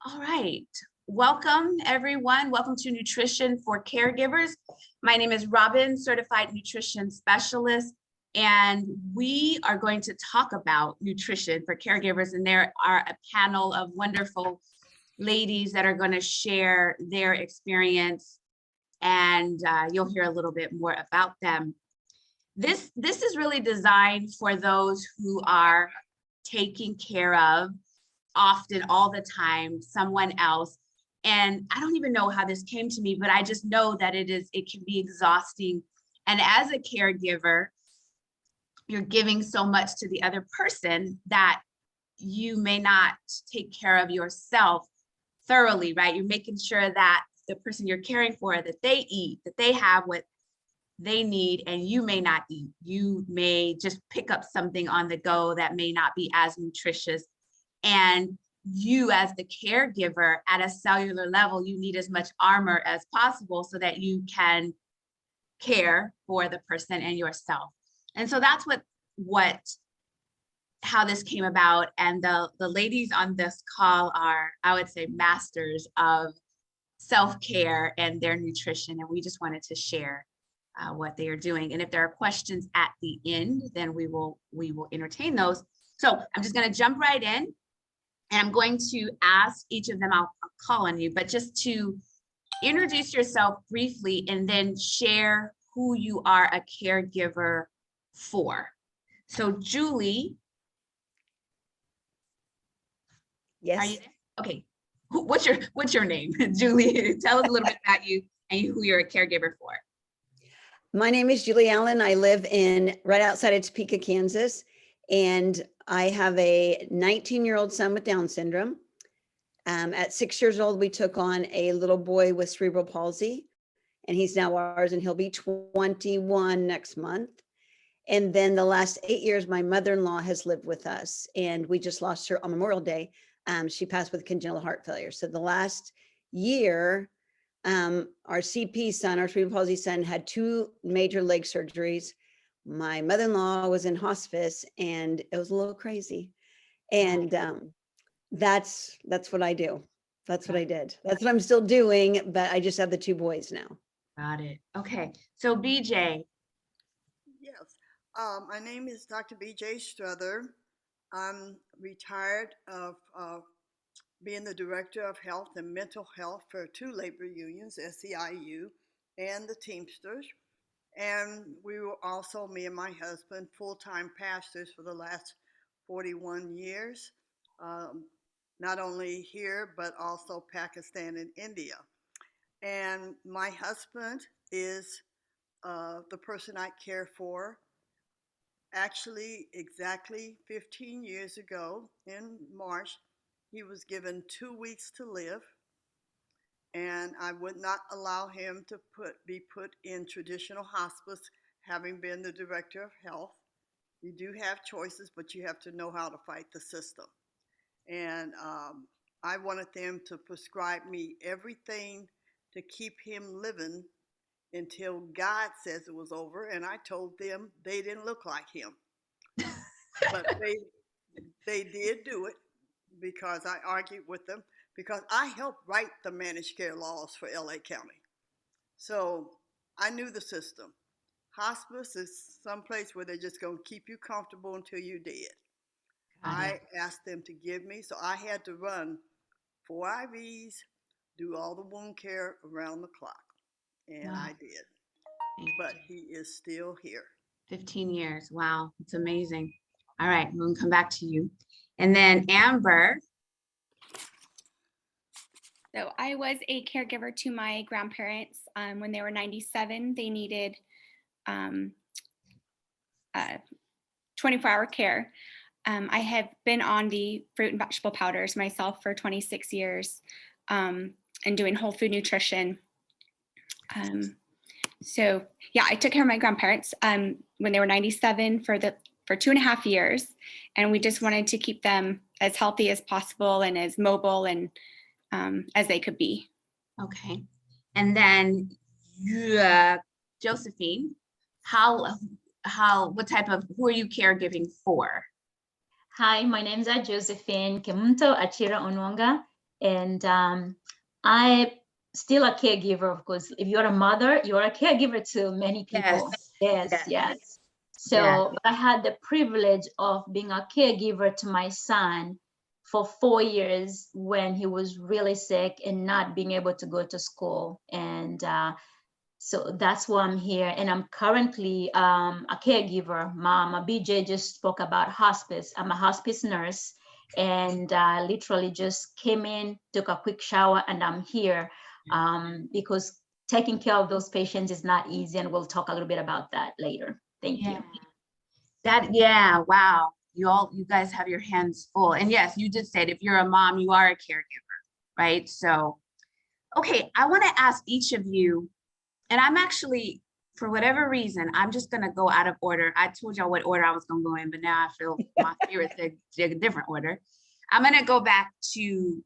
All right. Welcome, everyone. Welcome to Nutrition for Caregivers. My name is Robin, Certified Nutrition Specialist, and we are going to talk about nutrition for caregivers. And there are a panel of wonderful ladies that are going to share their experience, and you'll hear a little bit more about them. This is really designed for those who are taking care of often, all the time, someone else. And I don't even know how this came to me, but I just know that it can be exhausting. And as a caregiver, you're giving so much to the other person that you may not take care of yourself thoroughly, right? You're making sure that the person you're caring for, that they eat, that they have what they need, and you may not eat. You may just pick up something on the go that may not be as nutritious. And you, as the caregiver, at a cellular level, you need as much armor as possible so that you can care for the person and yourself. And so that's how this came about. And the ladies on this call are, I would say, masters of self-care and their nutrition. And we just wanted to share what they are doing. And if there are questions at the end, then we will entertain those. So I'm just going to jump right in. And I'm going to ask each of them, I'll call on you, but just to introduce yourself briefly and then share who you are a caregiver for. So Julie. Yes. Are you there? Okay. What's your name? Julie, tell us a little bit about you and who you're a caregiver for. My name is Julie Allen. I live right outside of Topeka, Kansas, and I have a 19-year-old son with Down syndrome. At 6 years old, we took on a little boy with cerebral palsy, and he's now ours, and he'll be 21 next month. And then the last 8 years, my mother-in-law has lived with us, and we just lost her on Memorial Day. She passed with congenital heart failure. So the last year, our CP son, our cerebral palsy son, had 2 major leg surgeries. My mother-in-law was in hospice, and it was a little crazy. And that's what I do. That's what I did. That's what I'm still doing, but I just have the 2 boys now. Got it. Okay. So BJ. Yes. My name is Dr. BJ Struther. I'm retired of being the Director of Health and Mental Health for 2 labor unions, SEIU and the Teamsters. And we were also, me and my husband, full-time pastors for the last 41 years, not only here, but also Pakistan and India. And my husband is the person I care for. Actually, exactly 15 years ago in March, he was given 2 weeks to live. And I would not allow him to be put in traditional hospice, having been the Director of Health. You do have choices, but you have to know how to fight the system. And I wanted them to prescribe me everything to keep him living until God says it was over. And I told them they didn't look like him. But they did do it because I argued with them, because I helped write the managed care laws for LA County. So I knew the system. Hospice is someplace where they're just going to keep you comfortable until you're dead. I asked them to give me, so I had to run 4 IVs, do all the wound care around the clock. And I did. But he is still here. 15 years. Wow. It's amazing. All right. We'll come back to you. And then Amber. So I was a caregiver to my grandparents when they were 97. They needed 24-hour care. I have been on the fruit and vegetable powders myself for 26 years and doing whole food nutrition. So yeah, I took care of my grandparents when they were 97 for 2.5 years. And we just wanted to keep them as healthy as possible and as mobile and as they could be. Okay. And then Josephine, who are you caregiving for? Hi, my name is Josephine Kemunto Achira Onwanga, And I still a caregiver, of course. If you're a mother, you're a caregiver to many people. Yes. So I had the privilege of being a caregiver to my son for 4 years when he was really sick and not being able to go to school. And so that's why I'm here. And I'm currently a caregiver. Mama BJ just spoke about hospice. I'm a hospice nurse, and literally just came in, took a quick shower, and I'm here because taking care of those patients is not easy. And we'll talk a little bit about that later. Thank you. Wow. You guys have your hands full. And yes, you did say it, if you're a mom, you are a caregiver, right? So, okay, I want to ask each of you, and I'm actually, for whatever reason, I'm just going to go out of order. I told y'all what order I was going to go in, but now I feel my spirit said a different order. I'm going to go back to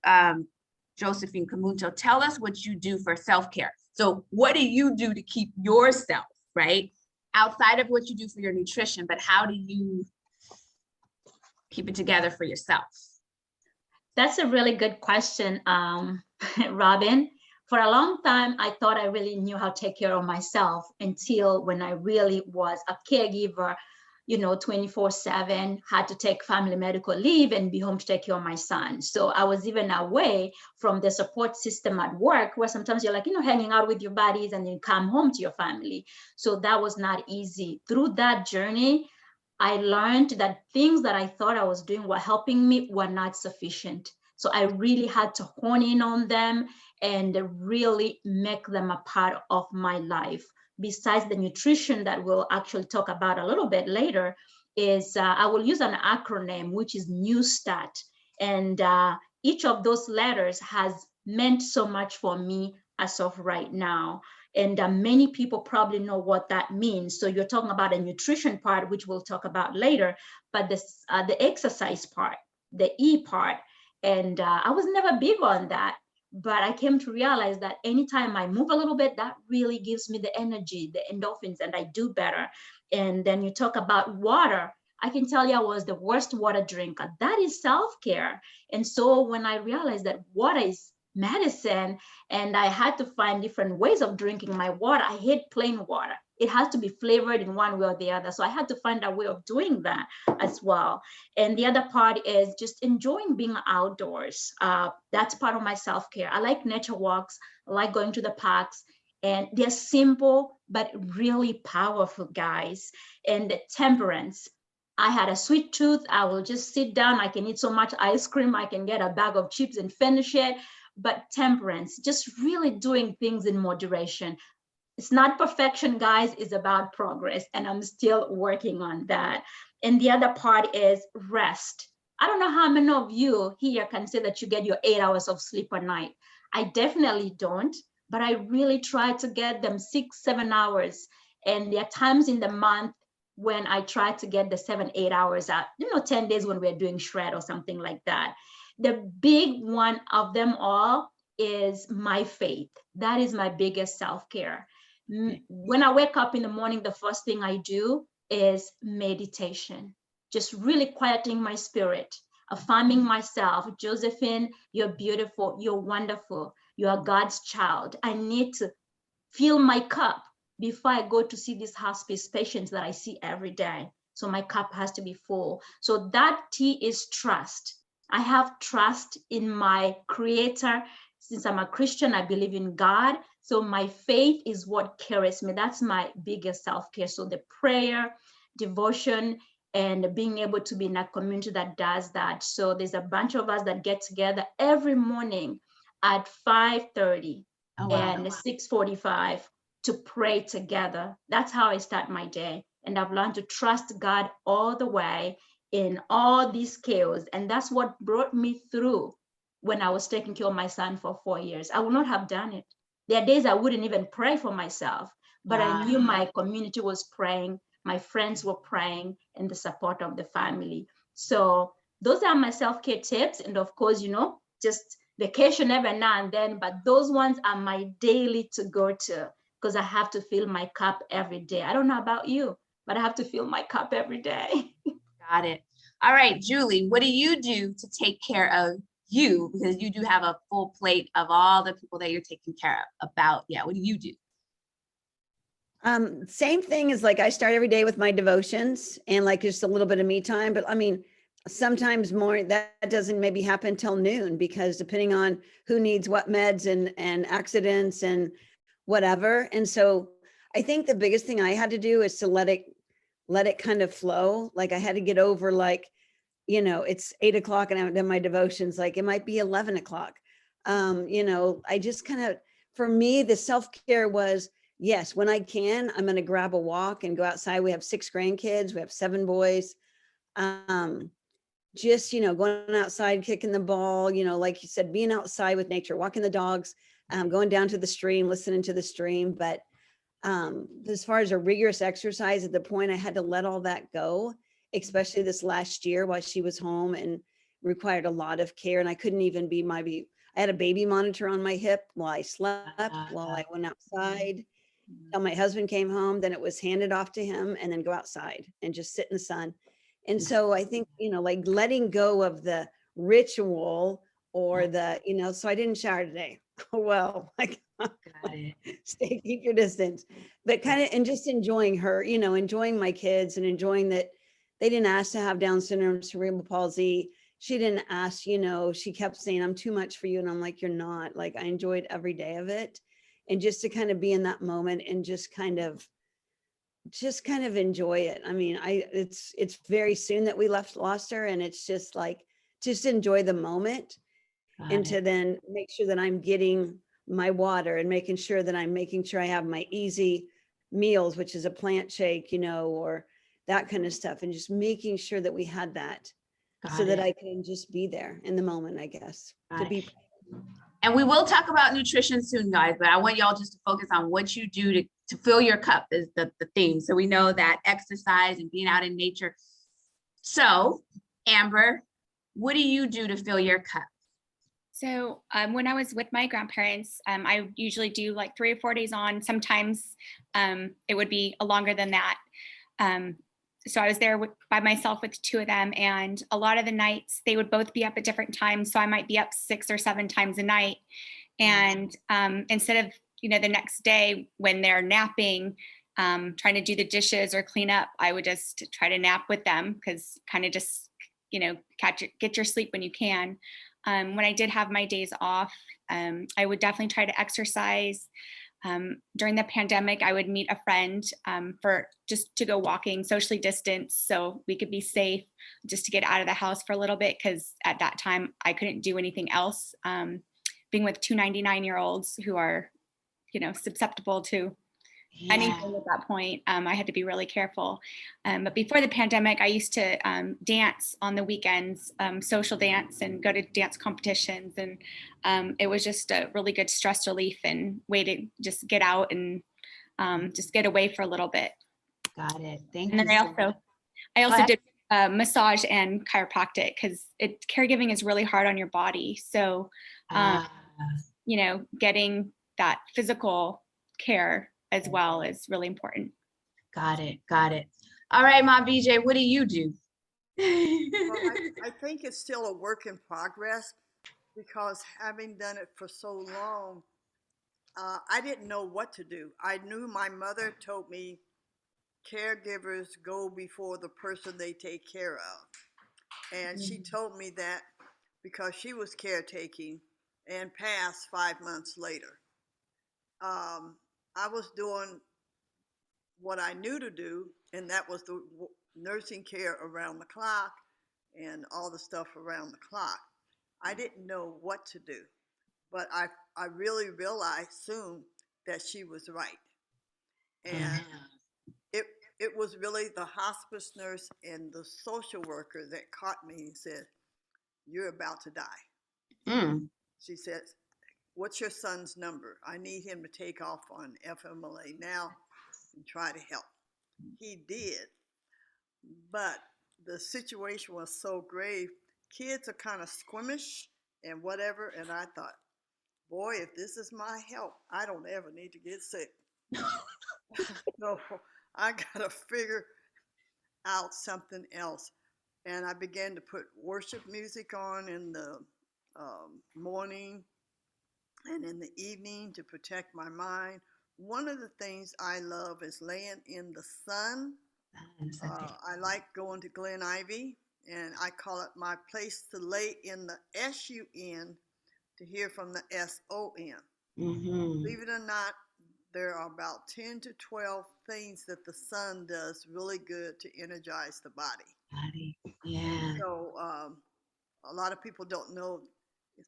Josephine Camucho. Tell us what you do for self-care. So what do you do to keep yourself, right? Outside of what you do for your nutrition, but how do you keep it together for yourself? That's a really good question, Robin. For a long time, I thought I really knew how to take care of myself until when I really was a caregiver, 24/7, had to take family medical leave and be home to take care of my son. So I was even away from the support system at work, where sometimes you're like, hanging out with your buddies and then come home to your family. So that was not easy. Through that journey, I learned that things that I thought I was doing were helping me were not sufficient. So I really had to hone in on them and really make them a part of my life. Besides the nutrition that we'll actually talk about a little bit later, is I will use an acronym, which is New Start. And each of those letters has meant so much for me as of right now. And many people probably know what that means. So you're talking about a nutrition part, which we'll talk about later, but this, the exercise part, the E part, and I was never big on that. But I came to realize that anytime I move a little bit, that really gives me the energy, the endorphins, and I do better. And then you talk about water. I can tell you I was the worst water drinker. That is self-care. And so when I realized that water is medicine and I had to find different ways of drinking my water, I hate plain water. It has to be flavored in one way or the other. So I had to find a way of doing that as well. And the other part is just enjoying being outdoors. That's part of my self-care. I like nature walks. I like going to the parks. And they're simple, but really powerful, guys. And the temperance. I had a sweet tooth. I will just sit down. I can eat so much ice cream. I can get a bag of chips and finish it. But temperance, just really doing things in moderation. It's not perfection, guys. It's about progress. And I'm still working on that. And the other part is rest. I don't know how many of you here can say that you get your 8 hours of sleep a night. I definitely don't, but I really try to get them 6, 7 hours. And there are times in the month when I try to get the 7, 8 hours out, 10 days when we're doing shred or something like that. The big one of them all is my faith. That is my biggest self-care. When I wake up in the morning, the first thing I do is meditation, just really quieting my spirit, affirming myself. Josephine, you're beautiful, you're wonderful, you are God's child. I need to fill my cup before I go to see these hospice patients that I see every day. So my cup has to be full. So that T is trust. I have trust in my Creator. Since I'm a Christian, I believe in God. So my faith is what carries me. That's my biggest self-care. So the prayer, devotion, and being able to be in a community that does that. So there's a bunch of us that get together every morning at 5:30 and 6:45 to pray together. That's how I start my day. And I've learned to trust God all the way in all these chaos. And that's what brought me through when I was taking care of my son for 4 years. I would not have done it. There are days I wouldn't even pray for myself, but I knew my community was praying, my friends were praying, and the support of the family. So those are my self-care tips. And of course, just vacation every now and then, but those ones are my daily to go to because I have to fill my cup every day. I don't know about you, but I have to fill my cup every day. Got it. All right, Julie, what do you do to take care of you, because you do have a full plate of all the people that you're taking care of, about, yeah, what do you do? Same thing as like I start every day with my devotions and like just a little bit of me time. But I mean, sometimes more that doesn't maybe happen till noon because depending on who needs what meds and accidents and whatever. And so I think the biggest thing I had to do is to let it kind of flow. Like I had to get over like, it's 8 o'clock and I haven't done my devotions. Like it might be 11 o'clock. I just kind of, for me, the self-care was, yes, when I can, I'm going to grab a walk and go outside. We have 6 grandkids. We have 7 boys. Just, going outside, kicking the ball, like you said, being outside with nature, walking the dogs, going down to the stream, listening to the stream. But as far as a rigorous exercise, at the point I had to let all that go, especially this last year while she was home and required a lot of care. And I couldn't even I had a baby monitor on my hip while I slept, while I went outside. Till my husband came home, then it was handed off to him and then go outside and just sit in the sun. And so I think, like letting go of the ritual or so I didn't shower today. Well, like Got it. keep your distance, but kind of, and just enjoying her, enjoying my kids and enjoying that they didn't ask to have Down syndrome, cerebral palsy. She didn't ask, she kept saying, I'm too much for you. And I'm like, you're not. Like, I enjoyed every day of it. And just to kind of be in that moment and just kind of enjoy it. I mean, it's very soon that we lost her, and it's just like, just enjoy the moment and to then make sure that I'm getting my water and making sure that I'm making sure I have my easy meals, which is a plant shake, or that kind of stuff. And just making sure that we had that so that I can just be there in the moment, I guess, to be. And we will talk about nutrition soon, guys, but I want y'all just to focus on what you do to fill your cup is the theme. So we know that exercise and being out in nature. So Amber, what do you do to fill your cup? So when I was with my grandparents, I usually do like 3 or 4 days on. Sometimes it would be longer than that. So I was there by myself with 2 of them, and a lot of the nights they would both be up at different times. So I might be up 6 or 7 times a night. And instead of, the next day when they're napping, trying to do the dishes or clean up, I would just try to nap with them, because kind of just, get your sleep when you can. When I did have my days off, I would definitely try to exercise. During the pandemic, I would meet a friend for just to go walking, socially distanced, so we could be safe, just to get out of the house for a little bit, because at that time I couldn't do anything else. Being with 2 99-year-olds who are, susceptible to anything at that point, I had to be really careful. But before the pandemic, I used to dance on the weekends, social dance, and go to dance competitions. And it was just a really good stress relief and way to just get out and just get away for a little bit. Got it. Thank you. And then I also did massage and chiropractic, because caregiving is really hard on your body. So, getting that physical care as well is really important. Got it. All right, Mom BJ, what do you do? Well, I think it's still a work in progress, because having done it for so long, I didn't know what to do. I knew my mother told me caregivers go before the person they take care of. And she told me that because she was caretaking and passed 5 months later. I was doing what I knew to do, and that was the nursing care around the clock and all the stuff around the clock. I didn't know what to do, but I really realized soon that she was right. And it was really the hospice nurse and the social worker that caught me and said, "You're about to die." She said, "What's your son's number? I need him to take off on FMLA now and try to help." He did, but the situation was so grave. Kids are kind of squeamish and whatever, and I thought, boy, if this is my help, I don't ever need to get sick. So I got to figure out something else. And I began to put worship music on in the morning and in the evening to protect my mind. One of the things I love is laying in the sun. I like going to Glen Ivy, and I call it my place to lay in the SUN to hear from the SON. Believe it or not, there are about 10 to 12 things that the sun does really good to energize the body. Yeah. So a lot of people don't know.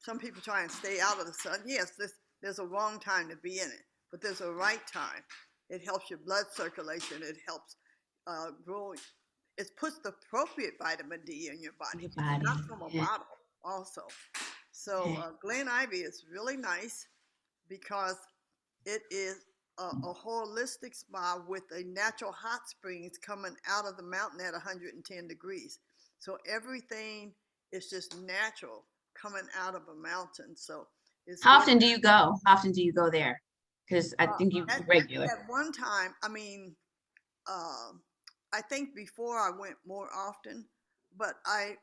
Some people try and stay out of the sun. Yes, there's a wrong time to be in it, but there's a right time. It helps your blood circulation. It helps grow. It puts the appropriate vitamin D in your body, not from a bottle also. So Glen Ivy is really nice because it is a holistic spa with a natural hot springs coming out of the mountain at 110 degrees. So everything is just natural coming out of a mountain. So it's How often do you go? How often do you go there? Because I think you regular. At one time, I mean, I think before I went more often, but I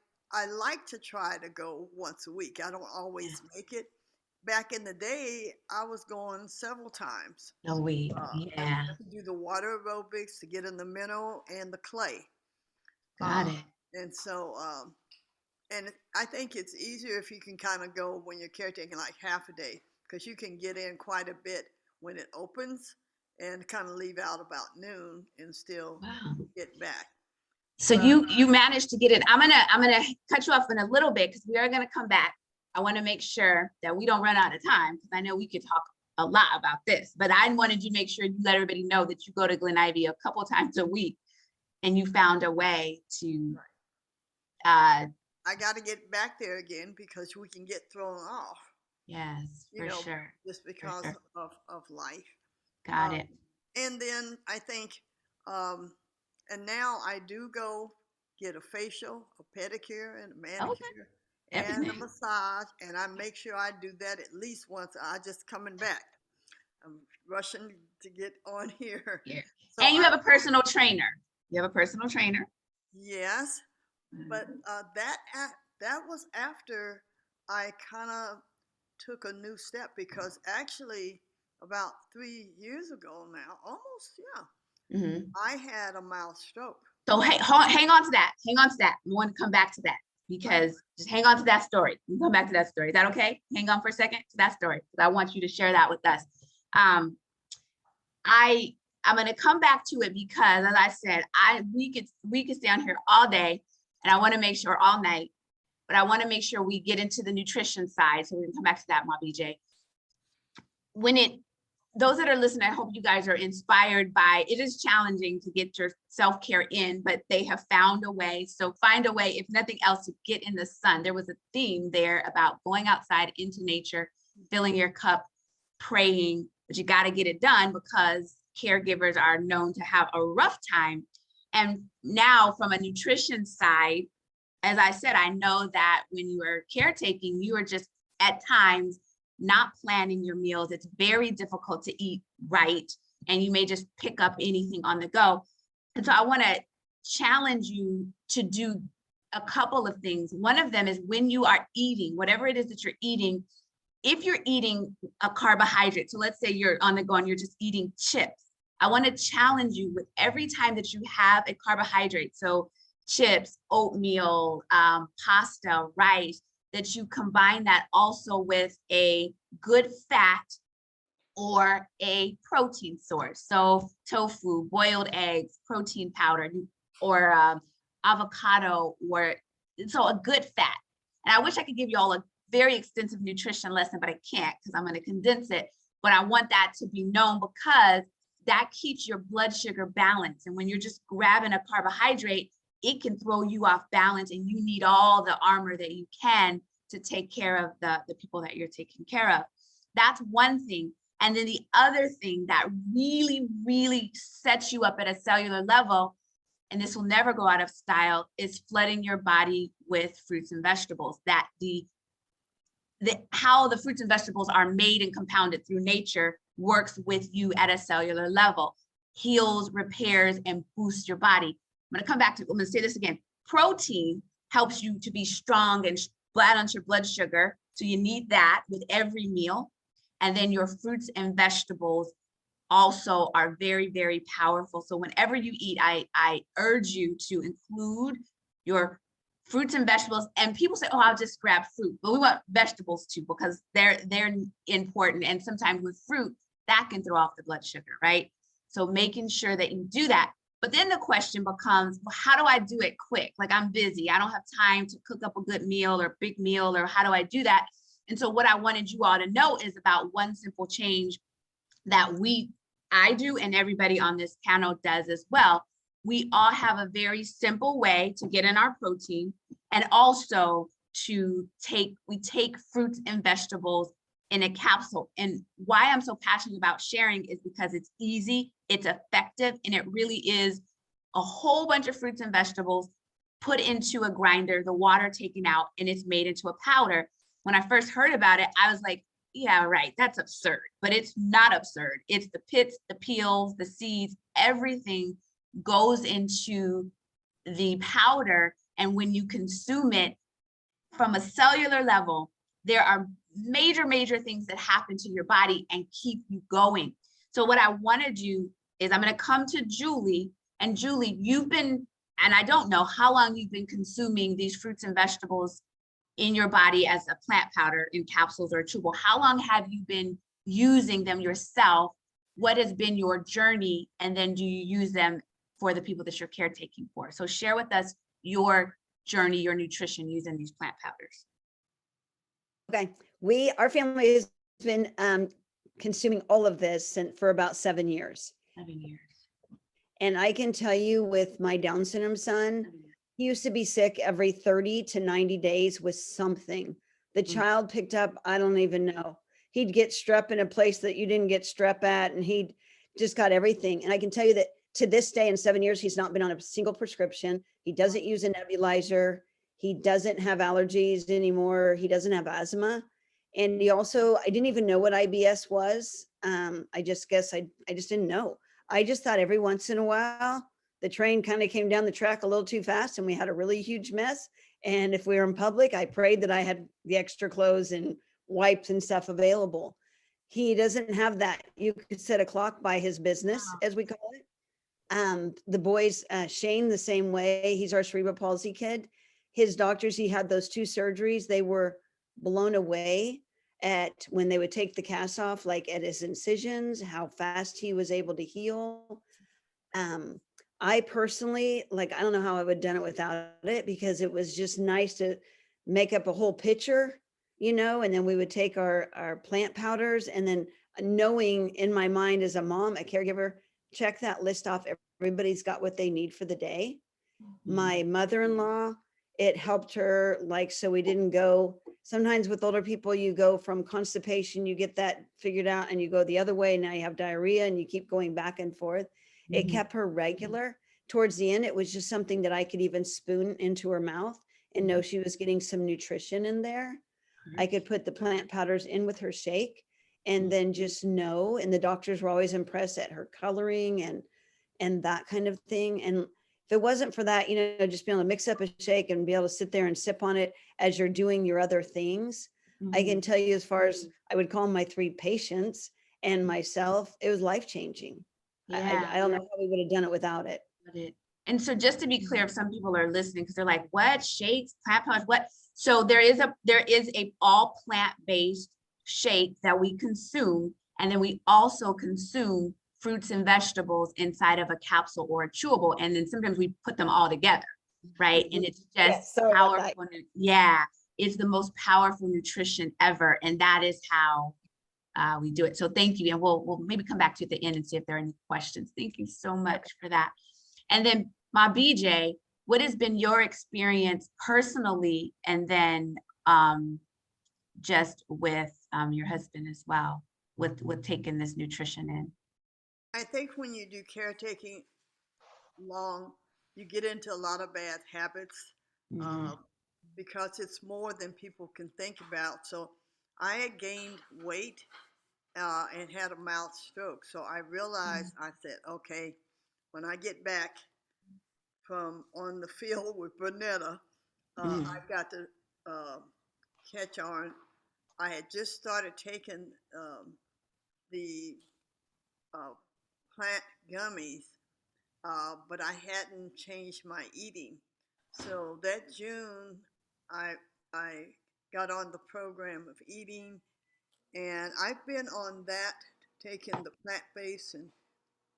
like to try to go once a week. I don't always make it. Back in the day, I was going several times. A week, yeah. To do the water aerobics, to get in the mineral and the clay. Got it. And so, and I think it's easier if you can kind of go when you're caretaking like half a day, because you can get in quite a bit when it opens and kind of leave out about noon and still get back. So you managed to get in. I'm gonna cut you off in a little bit because we are gonna come back. I want to make sure that we don't run out of time because I know we could talk a lot about this, but I wanted you to make sure you let everybody know that you go to Glen Ivy a couple times a week and you found a way to. I got to get back there again because we can get thrown off. Yes, for sure. Just because of life. Got it. And then I think, and now I do go get a facial, a pedicure, and a manicure. And a massage, and I make sure I do that at least once. I just coming back. I'm rushing to get on here. Yeah. So and you have a personal trainer. You have a personal trainer. Yes, but that was after I kind of took a new step because actually about 3 years ago now, almost, I had a mild stroke. So hang on to that. Hang on to that. I want to come back to that. Because just hang on to that story. We'll come back to that story. Is that okay? Hang on for a second to that story because I want you to share that with us. I'm going to come back to it because, as I said, we could stay on here all day, and I want to make sure all night. But I want to make sure we get into the nutrition side, so we can come back to that, Ma BJ. Those that are listening, I hope you guys are inspired by, it is challenging to get your self-care in, but they have found a way. So find a way, if nothing else, to get in the sun. There was a theme there about going outside into nature, filling your cup, praying, but you got to get it done because caregivers are known to have a rough time. And now from a nutrition side, as I said, I know that when you are caretaking, you are just at times not planning your meals. It's very difficult to eat right, and you may just pick up anything on the go. And so I want to challenge you to do a couple of things. One of them is when you are eating, whatever it is that you're eating, if you're eating a carbohydrate, so let's say you're on the go and you're just eating chips, I want to challenge you with every time that you have a carbohydrate, so chips, oatmeal, pasta, rice, that you combine that also with a good fat or a protein source. So tofu, boiled eggs, protein powder, or avocado, or so a good fat. And I wish I could give you all a very extensive nutrition lesson, but I can't because I'm going to condense it. But I want that to be known because that keeps your blood sugar balanced. And when you're just grabbing a carbohydrate, it can throw you off balance, and you need all the armor that you can to take care of the people that you're taking care of. That's one thing. And then the other thing that really, really sets you up at a cellular level, and this will never go out of style, is flooding your body with fruits and vegetables. That how the fruits and vegetables are made and compounded through nature works with you at a cellular level, heals, repairs, and boosts your body. I'm going to come back to, I'm going to say this again. Protein helps you to be strong and balance your blood sugar So you need that with every meal. And then your fruits and vegetables also are very, very powerful. So whenever you eat, I urge you to include your fruits and vegetables. And people say, oh, I'll just grab fruit, but we want vegetables too, because they're important. And sometimes with fruit, that can throw off the blood sugar, right? So making sure that you do that. But then the question becomes, well, how do I do it quick? Like, I'm busy, I don't have time to cook up a good meal or big meal, or how do I do that? And so what I wanted you all to know is about one simple change that I do, and everybody on this panel does as well. We all have a very simple way to get in our protein, and also we take fruits and vegetables in a capsule. And why I'm so passionate about sharing is because it's easy, it's effective, and it really is a whole bunch of fruits and vegetables put into a grinder, the water taken out, and it's made into a powder. When I first heard about it, I was like, yeah, right, that's absurd. But it's not absurd. It's the pits, the peels, the seeds, everything goes into the powder. And when you consume it from a cellular level, there are major, major things that happen to your body and keep you going. So what I want to do is I'm going to come to Julie. And Julie, you've been, and I don't know how long you've been consuming these fruits and vegetables in your body as a plant powder in capsules or chewable. How long have you been using them yourself? What has been your journey? And then do you use them for the people that you're caretaking for? So share with us your journey, your nutrition using these plant powders. Okay, our family has been consuming all of this for about 7 years. 7 years. And I can tell you, with my Down syndrome son, he used to be sick every 30 to 90 days with something. The child picked up, I don't even know. He'd get strep in a place that you didn't get strep at, and he'd just got everything. And I can tell you that to this day, in 7 years, he's not been on a single prescription. He doesn't use a nebulizer. He doesn't have allergies anymore. He doesn't have asthma. And he also, I didn't even know what IBS was. I just didn't know. I just thought every once in a while, the train kind of came down the track a little too fast and we had a really huge mess. And if we were in public, I prayed that I had the extra clothes and wipes and stuff available. He doesn't have that. You could set a clock by his business, as we call it. The boys, Shane, the same way. He's our cerebral palsy kid. His doctors, he had those 2 surgeries. They were blown away at when they would take the cast off, like at his incisions, how fast he was able to heal. I personally, like, I don't know how I would have done it without it, because it was just nice to make up a whole pitcher, and then we would take our plant powders, and then knowing in my mind as a mom, a caregiver, check that list off. Everybody's got what they need for the day. My mother-in-law, it helped her, like, so we didn't go, sometimes with older people, you go from constipation, you get that figured out, and you go the other way. Now you have diarrhea and you keep going back and forth. It kept her regular. Towards the end, it was just something that I could even spoon into her mouth and know she was getting some nutrition in there. I could put the plant powders in with her shake and then just know, and the doctors were always impressed at her coloring and that kind of thing. And if it wasn't for that, just being able to mix up a shake and be able to sit there and sip on it as you're doing your other things, I can tell you, as far as I would call my 3 patients and myself, it was life-changing. Yeah. I don't know how we would have done it without it. And so just to be clear, if some people are listening, because they're like, what, shakes, plant powders, what? So there is a all plant-based shake that we consume. And then we also consume fruits and vegetables inside of a capsule or a chewable. And then sometimes we put them all together, right? And it's just powerful. Yeah, it's the most powerful nutrition ever. And that is how we do it. So thank you. And we'll maybe come back to at the end and see if there are any questions. Thank you so much for that. And then my BJ, what has been your experience personally, and then just with your husband as well, with taking this nutrition in? I think when you do caretaking long, you get into a lot of bad habits because it's more than people can think about. So I had gained weight and had a mild stroke. So I realized, I said, okay, when I get back from on the field with Bernetta, I've got to catch on I had just started taking the plant gummies, but I hadn't changed my eating. So that June, I got on the program of eating, and I've been on that, taking the plant-based and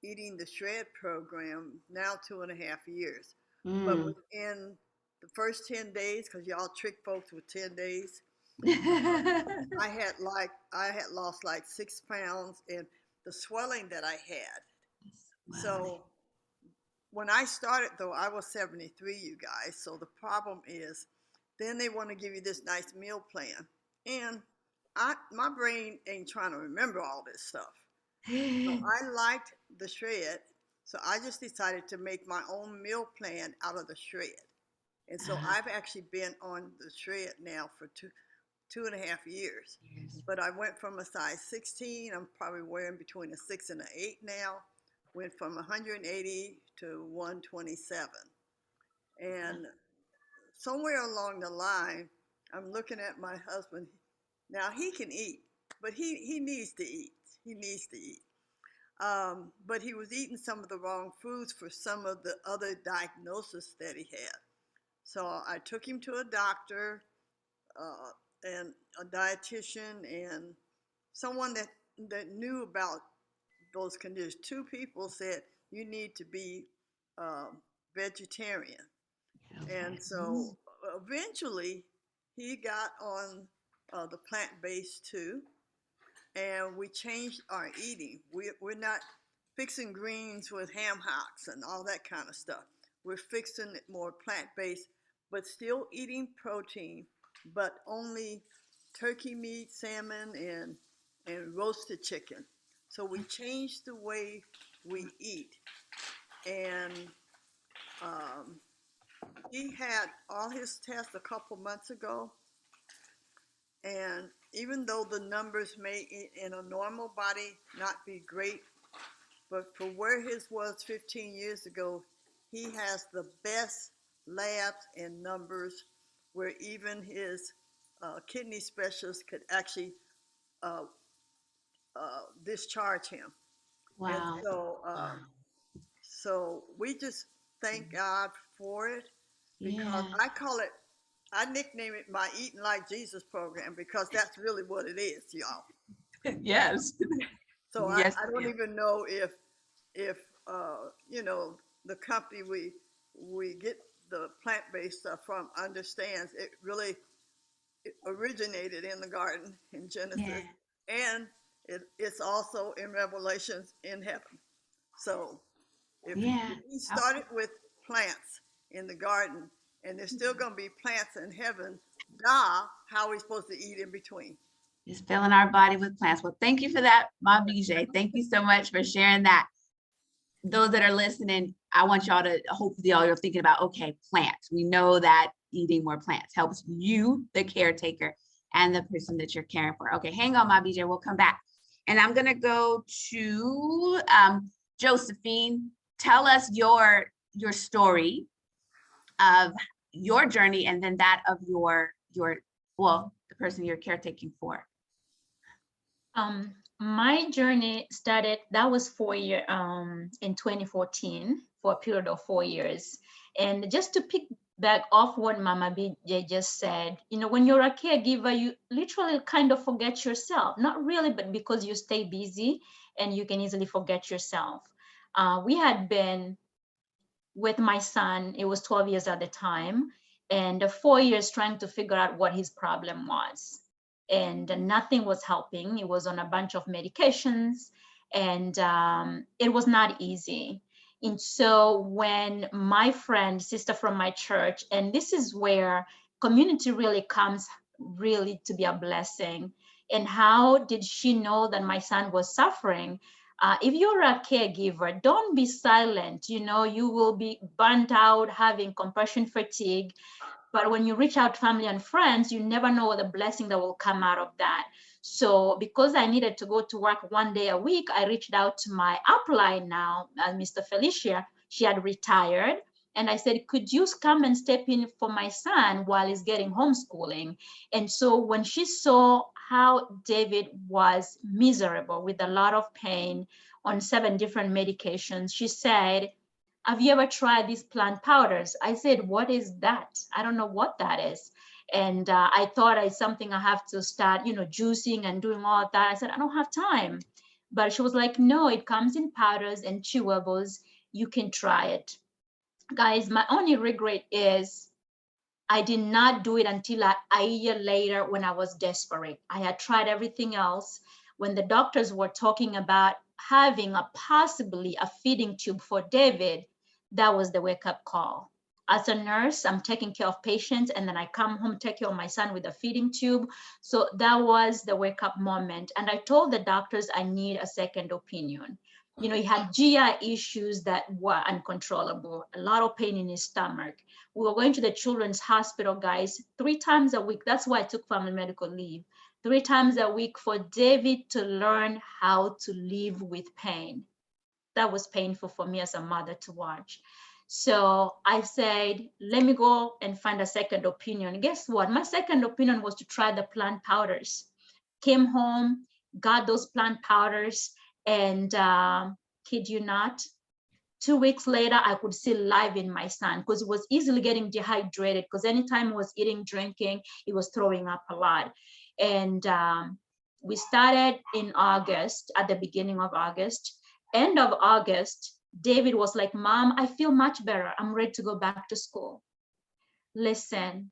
eating the shred program now 2.5 years. But Mm. within the first 10 days, because y'all trick folks with 10 days, I had lost like 6 pounds, and the swelling that I had. Wow. So when I started, though, I was 73, you guys. So the problem is, then they want to give you this nice meal plan, and my brain ain't trying to remember all this stuff. So I liked the shred, so I just decided to make my own meal plan out of the shred. And so I've actually been on the shred now for 2.5 years. But I went from a size 16, I'm probably wearing between a 6 and an 8 now. Went from 180 to 127. And somewhere along the line, I'm looking at my husband. Now he can eat, but he needs to eat. He needs to eat. But he was eating some of the wrong foods for some of the other diagnoses that he had. So I took him to a doctor and a dietitian and someone that knew about those conditions. Two people said you need to be vegetarian, and so eventually he got on the plant-based too, and we changed our eating. We're not fixing greens with ham hocks and all that kind of stuff. We're fixing it more plant-based, but still eating protein, but only turkey meat, salmon, and roasted chicken. So we changed the way we eat. And he had all his tests a couple months ago. And even though the numbers may in a normal body not be great, but for where his was 15 years ago, he has the best labs and numbers where even his kidney specialist could actually uh, discharge him. And Wow. so we just thank God for it, because Yeah. I nickname it my Eating Like Jesus program, because that's really what it is, y'all. Yes. So Yes. I don't even know if you know, the company we get the plant-based stuff from understands it really originated in the garden in Genesis, and it's also in Revelations in heaven. So if Yeah. he started with plants in the garden, and there's still going to be plants in heaven, how are we supposed to eat in between? Just filling our body with plants. Well, thank you for that, Ma BJ. Thank you so much for sharing that. Those that are listening, I want y'all to, hopefully y'all are thinking about, okay, plants. We know that eating more plants helps you, the caretaker, and the person that you're caring for. Okay, hang on, Ma BJ, we'll come back. And I'm gonna go to Josephine. Tell us your story of your journey, and then that of your well, the person you're caretaking for. My journey started, that was 4 years, in 2014, for a period of 4 years. And just to pick back off what Mama BJ just said, you know, when you're a caregiver, you literally kind of forget yourself. Not really, but because you stay busy and you can easily forget yourself. We had been with my son, it was 12 years at the time, and 4 years trying to figure out what his problem was. And nothing was helping. He was on a bunch of medications, and it was not easy. And so when my friend, sister from my church, and this is where community really comes really to be a blessing. And how did she know that my son was suffering? If you're a caregiver, don't be silent. You know, you will be burnt out, having compassion fatigue. But when you reach out to family and friends, you never know the blessing that will come out of that. So because I needed to go to work 1 day a week, I reached out to my upline now, Mr. Felicia. She had retired. And I said, could you come and step in for my son while he's getting homeschooling? And so when she saw how David was miserable with a lot of pain on 7 different medications. She said, have you ever tried these plant powders? I said, what is that? I don't know what that is. And I thought it's something I have to start, juicing and doing all of that. I said, I don't have time. But she was like, no, it comes in powders and chewables. You can try it. Guys, my only regret is I did not do it until a year later when I was desperate. I had tried everything else. When the doctors were talking about having possibly a feeding tube for David, that was the wake-up call. As a nurse, I'm taking care of patients, and then I come home, take care of my son with a feeding tube. So that was the wake-up moment. And I told the doctors I need a second opinion. He had GI issues that were uncontrollable, a lot of pain in his stomach. We were going to the children's hospital, guys, 3 times a week. That's why I took family medical leave. 3 times a week for David to learn how to live with pain. That was painful for me as a mother to watch. So I said, let me go and find a second opinion. Guess what? My second opinion was to try the plant powders. Came home, got those plant powders, and kid you not, 2 weeks later, I could see life in my son because he was easily getting dehydrated because anytime he was eating, drinking, he was throwing up a lot. And we started in August, at the beginning of August. End of August, David was like, Mom, I feel much better. I'm ready to go back to school. Listen,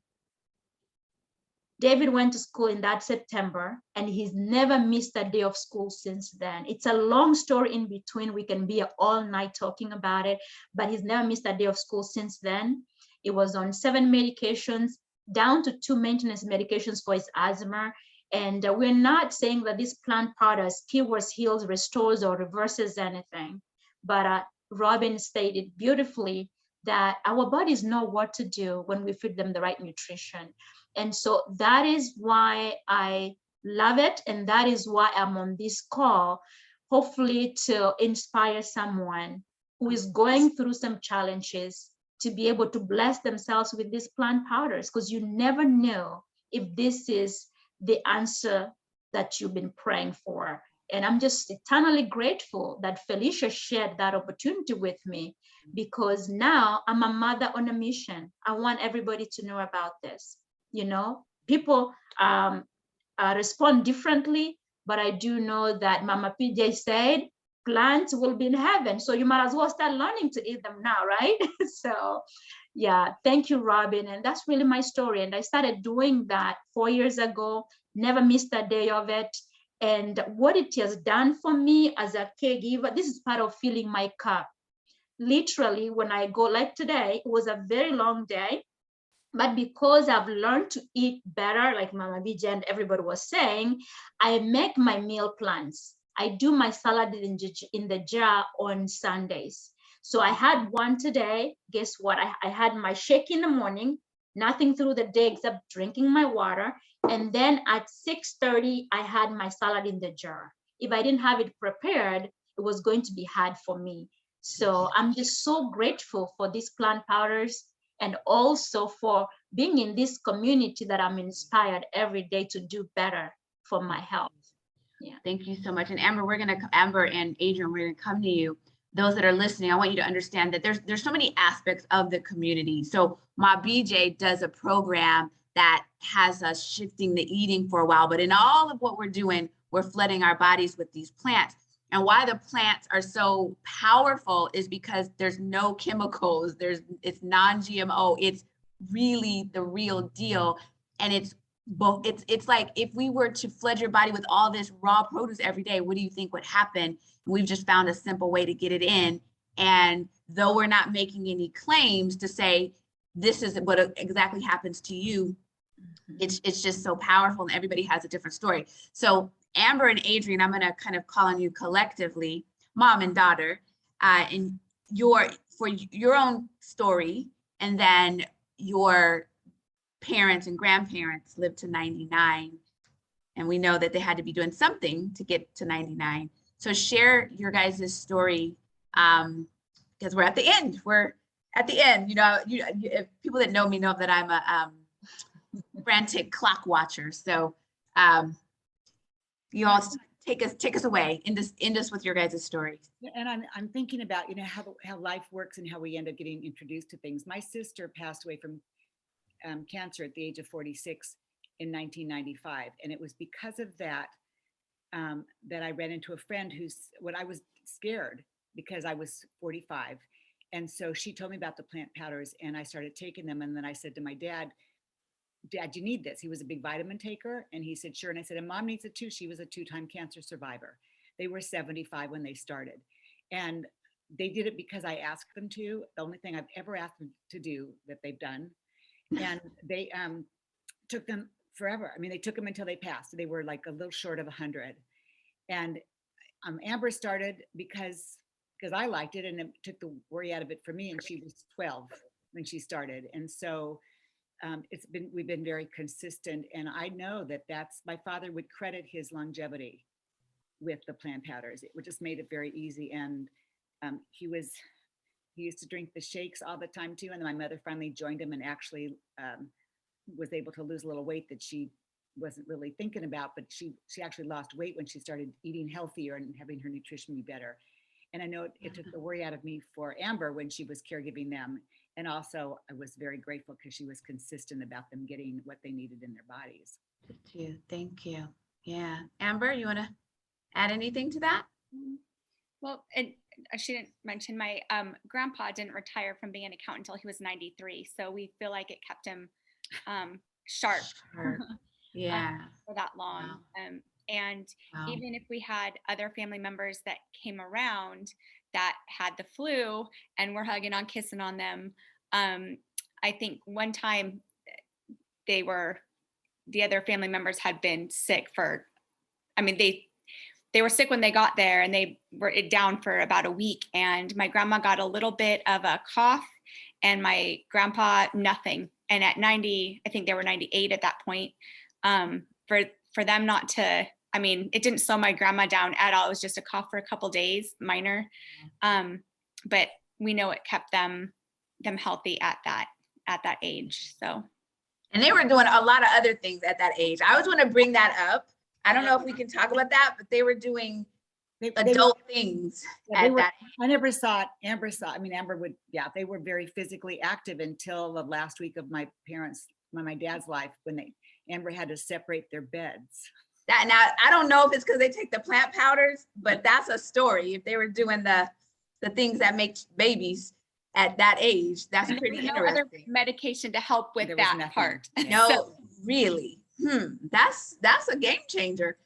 David went to school in that September, and he's never missed a day of school since then. It's a long story in between. We can be all night talking about it, but he's never missed a day of school since then. It was on 7 medications, down to 2 maintenance medications for his asthma. And we're not saying that this plant powders cures, heals, restores, or reverses anything. But Robin stated beautifully that our bodies know what to do when we feed them the right nutrition. And so that is why I love it. And that is why I'm on this call, hopefully to inspire someone who is going through some challenges to be able to bless themselves with these plant powders, because you never know if this is the answer that you've been praying for. And I'm just eternally grateful that Felicia shared that opportunity with me, because now I'm a mother on a mission. I want everybody to know about this. People respond differently, but I do know that Mama PJ said plants will be in heaven, so you might as well start learning to eat them now, right? So yeah, thank you, Robin. And that's really my story. And I started doing that 4 years ago, never missed a day of it. And what it has done for me as a caregiver, this is part of filling my cup. Literally, when I go, like today, it was a very long day. But because I've learned to eat better, like Mama Bija and everybody was saying, I make my meal plans. I do my salad in the jar on Sundays. So I had one today. Guess what? I had my shake in the morning, nothing through the day except drinking my water. And then at 6:30, I had my salad in the jar. If I didn't have it prepared, it was going to be hard for me. So I'm just so grateful for these plant powders, and also for being in this community that I'm inspired every day to do better for my health. Yeah. Thank you so much. And Amber and Adrian, we're gonna come to you. Those that are listening, I want you to understand that there's so many aspects of the community. So Ma BJ does a program that has us shifting the eating for a while, but in all of what we're doing, we're flooding our bodies with these plants. And why the plants are so powerful is because there's no chemicals, it's non-GMO, it's really the real deal. And it's like if we were to flood your body with all this raw produce every day, what do you think would happen? We've just found a simple way to get it in. And though we're not making any claims to say this is what exactly happens to you, it's just so powerful, and everybody has a different story. So Amber and Adrian, I'm going to kind of call on you collectively, mom and daughter, and for your own story, and then your parents and grandparents lived to 99, and we know that they had to be doing something to get to 99. So share your guys' story, because we're at the end. We're at the end. If people that know me know that I'm a frantic clock watcher. So You all take us away, end us with your guys' stories. And I'm thinking about, you know, how life works and how we end up getting introduced to things. My sister passed away from cancer at the age of 46 in 1995. And it was because of that, that I ran into a friend I was scared because I was 45. And so she told me about the plant powders and I started taking them. And then I said to my dad, Dad, you need this. He was a big vitamin taker. And he said, sure. And I said, and Mom needs it too. She was a 2-time cancer survivor. They were 75 when they started. And they did it because I asked them to. The only thing I've ever asked them to do that they've done. And they took them forever. I mean, they took them until they passed. They were like a little short of 100. And Amber started because I liked it and it took the worry out of it for me. And she was 12 when she started. And so we've been very consistent. And I know that's my father would credit his longevity with the plant powders. It just made it very easy. And he used to drink the shakes all the time too. And then my mother finally joined him and actually was able to lose a little weight that she wasn't really thinking about, but she actually lost weight when she started eating healthier and having her nutrition be better. And I know it took the worry out of me for Amber when she was caregiving them. And also I was very grateful because she was consistent about them getting what they needed in their bodies. Thank you. Yeah. Amber, you want to add anything to that? Well, and she didn't mention my grandpa didn't retire from being an accountant until he was 93. So we feel like it kept him sharp Yeah. for that long. Wow. And Wow. even if we had other family members that came around that had the flu and we're hugging on, kissing on them, I think one time the other family members had been sick they were sick when they got there and they were down for about a week. And my grandma got a little bit of a cough and my grandpa, nothing. And at 90, I think they were 98 at that point, for them not to, it didn't slow my grandma down at all. It was just a cough for a couple days, minor. But we know it kept them healthy at that age. So. And they were doing a lot of other things at that age. I always want to bring that up. I don't know if we can talk about that, but they were doing adult things at that age. I never saw it. Amber would, they were very physically active until the last week of my dad's life when Amber had to separate their beds. Now, I don't know if it's because they take the plant powders, but that's a story. If they were doing the things that make babies at that age, that's pretty interesting. No other medication to help with that part. No, really. That's a game changer.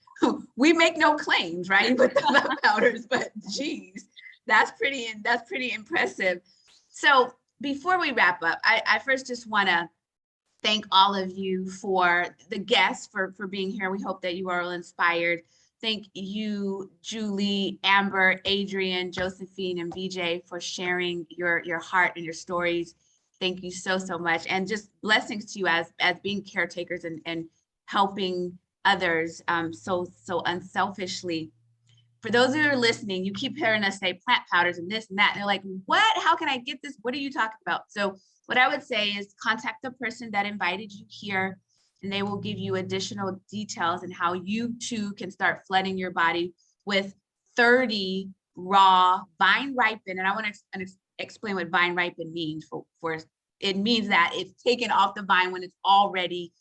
We make no claims, right, with the plant powders, but geez, that's pretty impressive. So before we wrap up, I first just want to thank all of you for the guests for being here. We hope that you are all inspired. Thank you, Julie, Amber, Adrian, Josephine, and BJ for sharing your heart and your stories. Thank you so much. And just blessings to you as being caretakers and helping others so unselfishly. For those of you who are listening, you keep hearing us say plant powders and this and that. And they're like, what? How can I get this? What are you talking about? So what I would say is contact the person that invited you here, and they will give you additional details on how you too can start flooding your body with 30 raw vine ripened. And I want to explain what vine ripened means for it means that it's taken off the vine when it's already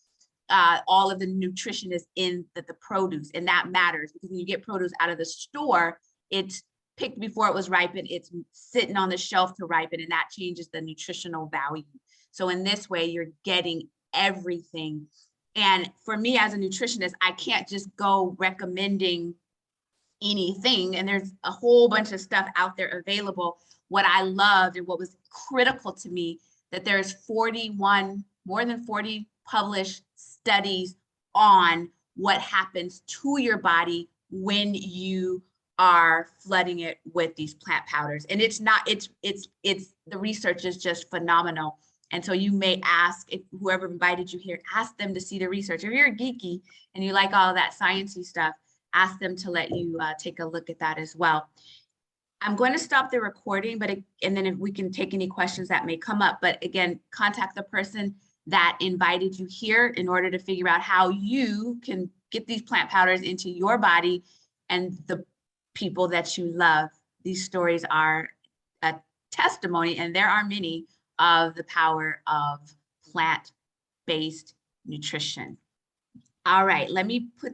all of the nutrition is in the produce, and that matters because when you get produce out of the store, it's picked before it was ripened, it's sitting on the shelf to ripen, and that changes the nutritional value. So in this way, you're getting everything. And for me as a nutritionist, I can't just go recommending anything, and there's a whole bunch of stuff out there available. What I loved and what was critical to me, that there's more than 40 published studies on what happens to your body when you are flooding it with these plant powders. And it's the research is just phenomenal. And so you may ask, if whoever invited you here, ask them to see the research. If you're geeky and you like all of that sciencey stuff, ask them to let you take a look at that as well. I'm going to stop the recording, and then if we can take any questions that may come up. But again, contact the person that invited you here in order to figure out how you can get these plant powders into your body and the people that you love. These stories are a testimony, and there are many, of the power of plant-based nutrition. All right, let me put